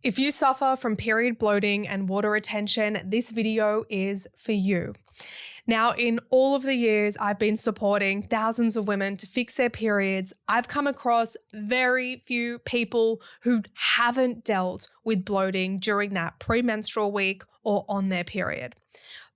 If you suffer from period bloating and water retention, this video is for you. Now, in all of the years I've been supporting thousands of women to fix their periods, I've come across very few people who haven't dealt with bloating during that premenstrual week or on their period.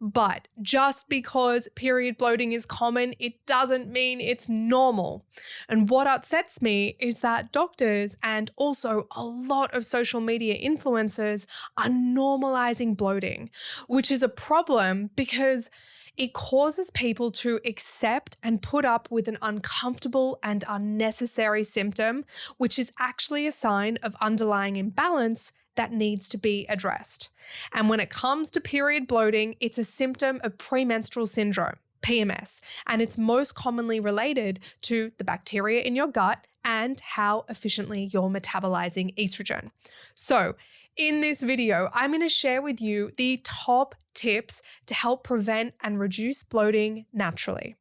But just because period bloating is common, it doesn't mean it's normal. And what upsets me is that doctors and also a lot of social media influencers are normalizing bloating, which is a problem because it causes people to accept and put up with an uncomfortable and unnecessary symptom, which is actually a sign of underlying imbalance that needs to be addressed. And when it comes to period bloating, it's a symptom of premenstrual syndrome, PMS, and it's most commonly related to the bacteria in your gut and how efficiently you're metabolizing estrogen. So in this video, I'm going to share with you the top tips to help prevent and reduce bloating naturally.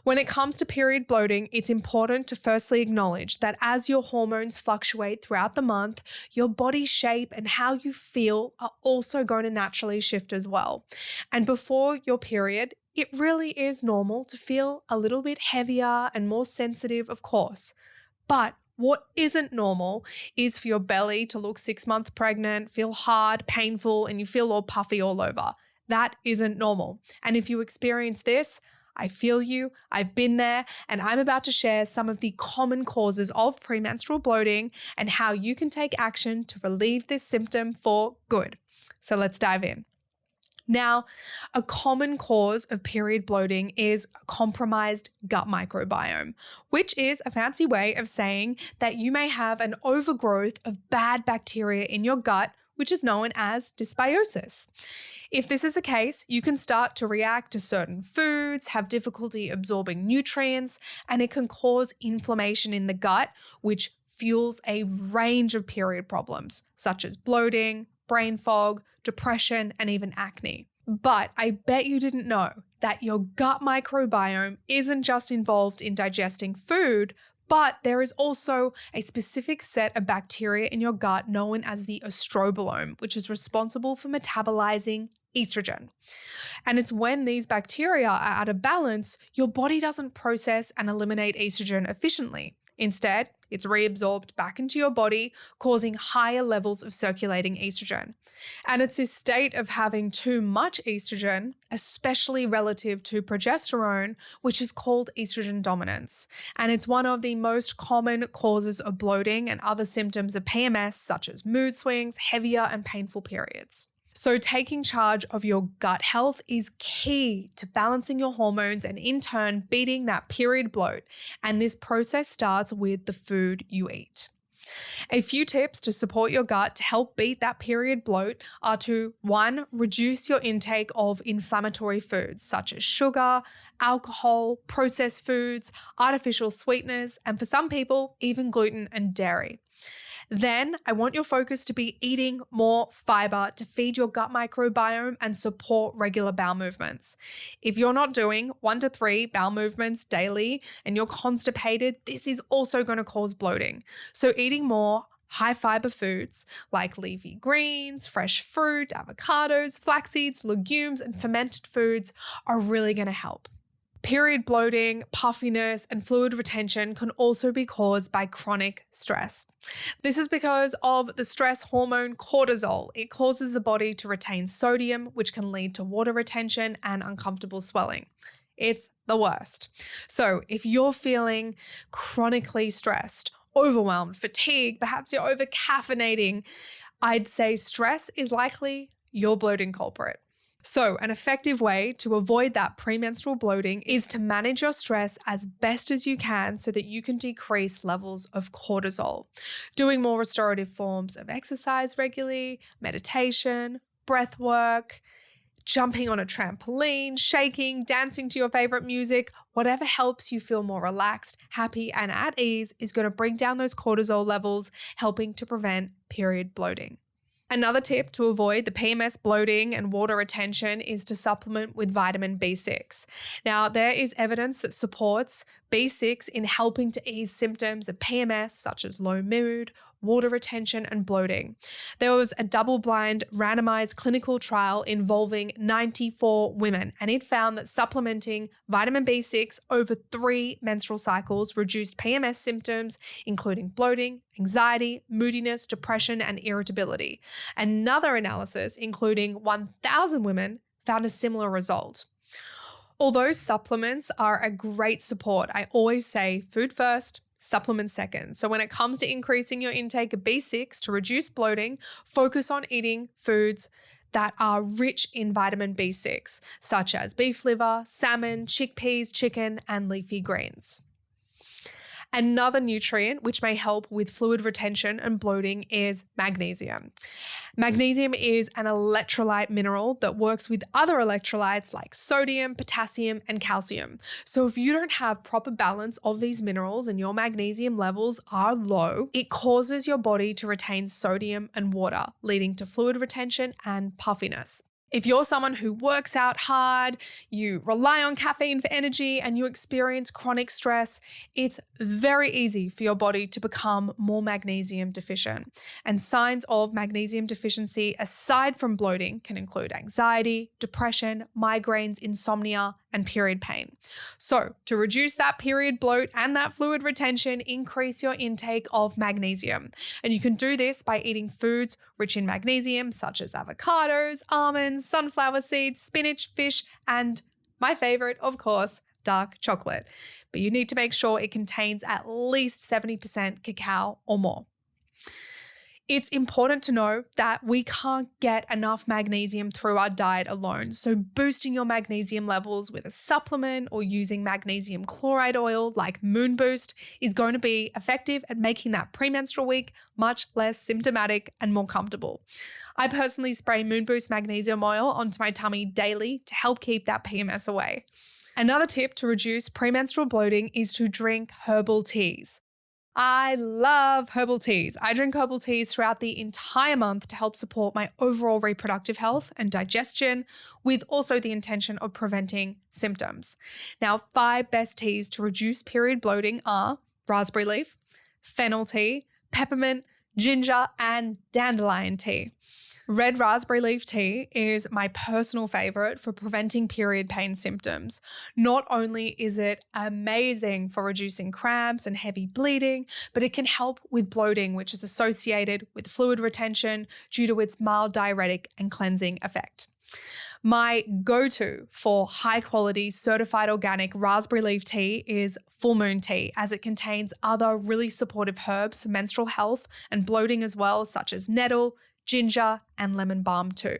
When it comes to period bloating, it's important to firstly acknowledge that as your hormones fluctuate throughout the month, your body shape and how you feel are also going to naturally shift as well. And before your period, it really is normal to feel a little bit heavier and more sensitive, of course. But what isn't normal is for your belly to look 6 months pregnant, feel hard, painful, and you feel all puffy all over. That isn't normal. And if you experience this, I feel you, I've been there, and I'm about to share some of the common causes of premenstrual bloating and how you can take action to relieve this symptom for good. So let's dive in. Now, a common cause of period bloating is compromised gut microbiome, which is a fancy way of saying that you may have an overgrowth of bad bacteria in your gut, which is known as dysbiosis. If this is the case, you can start to react to certain foods, have difficulty absorbing nutrients, and it can cause inflammation in the gut, which fuels a range of period problems, such as bloating, brain fog, depression, and even acne. But I bet you didn't know that your gut microbiome isn't just involved in digesting food, but there is also a specific set of bacteria in your gut known as the estrobolome, which is responsible for metabolizing estrogen. And it's when these bacteria are out of balance, your body doesn't process and eliminate estrogen efficiently. Instead, it's reabsorbed back into your body, causing higher levels of circulating estrogen. And it's this state of having too much estrogen, especially relative to progesterone, which is called estrogen dominance. And it's one of the most common causes of bloating and other symptoms of PMS, such as mood swings, heavier and painful periods. So taking charge of your gut health is key to balancing your hormones and in turn beating that period bloat. And this process starts with the food you eat. A few tips to support your gut to help beat that period bloat are to 1. Reduce your intake of inflammatory foods such as sugar, alcohol, processed foods, artificial sweeteners, and for some people, even gluten and dairy. Then I want your focus to be eating more fiber to feed your gut microbiome and support regular bowel movements. If you're not doing 1 to 3 bowel movements daily and you're constipated, this is also going to cause bloating. So eating more high fiber foods like leafy greens, fresh fruit, avocados, flax seeds, legumes, and fermented foods are really going to help. Period bloating, puffiness, and fluid retention can also be caused by chronic stress. This is because of the stress hormone cortisol. It causes the body to retain sodium, which can lead to water retention and uncomfortable swelling. It's the worst. So if you're feeling chronically stressed, overwhelmed, fatigued, perhaps you're over-caffeinating, I'd say stress is likely your bloating culprit. So an effective way to avoid that premenstrual bloating is to manage your stress as best as you can so that you can decrease levels of cortisol. Doing more restorative forms of exercise regularly, meditation, breath work, jumping on a trampoline, shaking, dancing to your favorite music, whatever helps you feel more relaxed, happy, and at ease is going to bring down those cortisol levels, helping to prevent period bloating. Another tip to avoid the PMS bloating and water retention is to supplement with vitamin B6. Now, there is evidence that supports B6 in helping to ease symptoms of PMS such as low mood, water retention, and bloating. There was a double-blind randomized clinical trial involving 94 women, and it found that supplementing vitamin B6 over 3 menstrual cycles reduced PMS symptoms, including bloating, anxiety, moodiness, depression, and irritability. Another analysis, including 1,000 women, found a similar result. Although supplements are a great support, I always say food first, supplements second. So when it comes to increasing your intake of B6 to reduce bloating, focus on eating foods that are rich in vitamin B6, such as beef liver, salmon, chickpeas, chicken, and leafy greens. Another nutrient which may help with fluid retention and bloating is magnesium. Magnesium is an electrolyte mineral that works with other electrolytes like sodium, potassium, and calcium. So if you don't have proper balance of these minerals and your magnesium levels are low, it causes your body to retain sodium and water, leading to fluid retention and puffiness. If you're someone who works out hard, you rely on caffeine for energy, and you experience chronic stress, it's very easy for your body to become more magnesium deficient. And signs of magnesium deficiency, aside from bloating, can include anxiety, depression, migraines, insomnia, and period pain. So to reduce that period bloat and that fluid retention, increase your intake of magnesium. And you can do this by eating foods rich in magnesium, such as avocados, almonds, sunflower seeds, spinach, fish, and my favorite, of course, dark chocolate. But you need to make sure it contains at least 70% cacao or more. It's important to know that we can't get enough magnesium through our diet alone. So boosting your magnesium levels with a supplement or using magnesium chloride oil like Moon Boost is going to be effective at making that premenstrual week much less symptomatic and more comfortable. I personally spray Moon Boost magnesium oil onto my tummy daily to help keep that PMS away. Another tip to reduce premenstrual bloating is to drink herbal teas. I love herbal teas. I drink herbal teas throughout the entire month to help support my overall reproductive health and digestion, with also the intention of preventing symptoms. Now, 5 best teas to reduce period bloating are raspberry leaf, fennel tea, peppermint, ginger, and dandelion tea. Red raspberry leaf tea is my personal favorite for preventing period pain symptoms. Not only is it amazing for reducing cramps and heavy bleeding, but it can help with bloating, which is associated with fluid retention due to its mild diuretic and cleansing effect. My go-to for high-quality certified organic raspberry leaf tea is full moon tea, as it contains other really supportive herbs for menstrual health and bloating as well, such as nettle, ginger, and lemon balm too.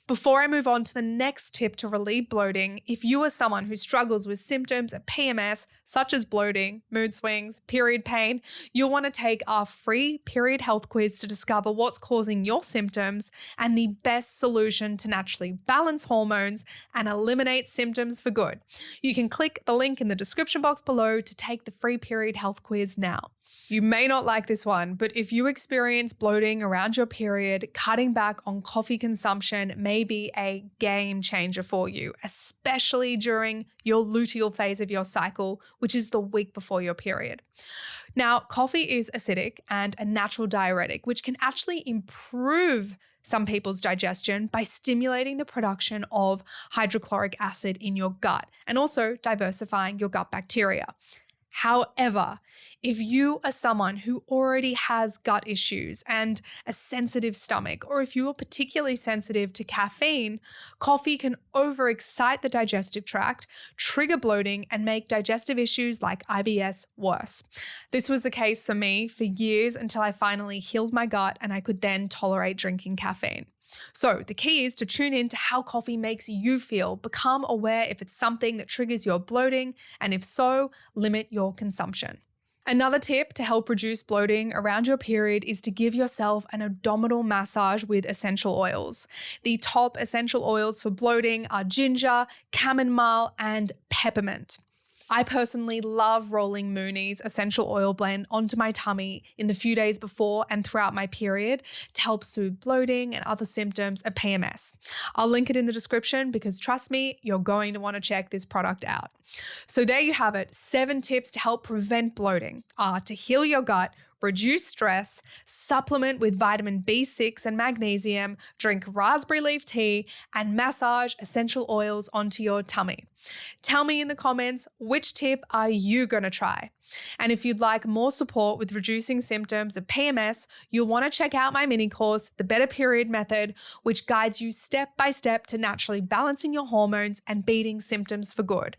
Before I move on to the next tip to relieve bloating, if you are someone who struggles with symptoms of PMS, such as bloating, mood swings, period pain, you'll want to take our free period health quiz to discover what's causing your symptoms and the best solution to naturally balance hormones and eliminate symptoms for good. You can click the link in the description box below to take the free period health quiz now. You may not like this one, but if you experience bloating around your period, cutting back on coffee consumption may be a game changer for you, especially during your luteal phase of your cycle, which is the week before your period. Now, coffee is acidic and a natural diuretic, which can actually improve some people's digestion by stimulating the production of hydrochloric acid in your gut and also diversifying your gut bacteria. However, if you are someone who already has gut issues and a sensitive stomach, or if you are particularly sensitive to caffeine, coffee can overexcite the digestive tract, trigger bloating, and make digestive issues like IBS worse. This was the case for me for years until I finally healed my gut and I could then tolerate drinking caffeine. So the key is to tune in to how coffee makes you feel, become aware if it's something that triggers your bloating, and if so, limit your consumption. Another tip to help reduce bloating around your period is to give yourself an abdominal massage with essential oils. The top essential oils for bloating are ginger, chamomile, and peppermint. I personally love rolling Mooney's essential oil blend onto my tummy in the few days before and throughout my period to help soothe bloating and other symptoms of PMS. I'll link it in the description because trust me, you're going to want to check this product out. So there you have it, 7 tips to help prevent bloating are to heal your gut, reduce stress, supplement with vitamin B6 and magnesium, drink raspberry leaf tea, and massage essential oils onto your tummy. Tell me in the comments, which tip are you going to try? And if you'd like more support with reducing symptoms of PMS, you'll want to check out my mini course, The Better Period Method, which guides you step by step to naturally balancing your hormones and beating symptoms for good.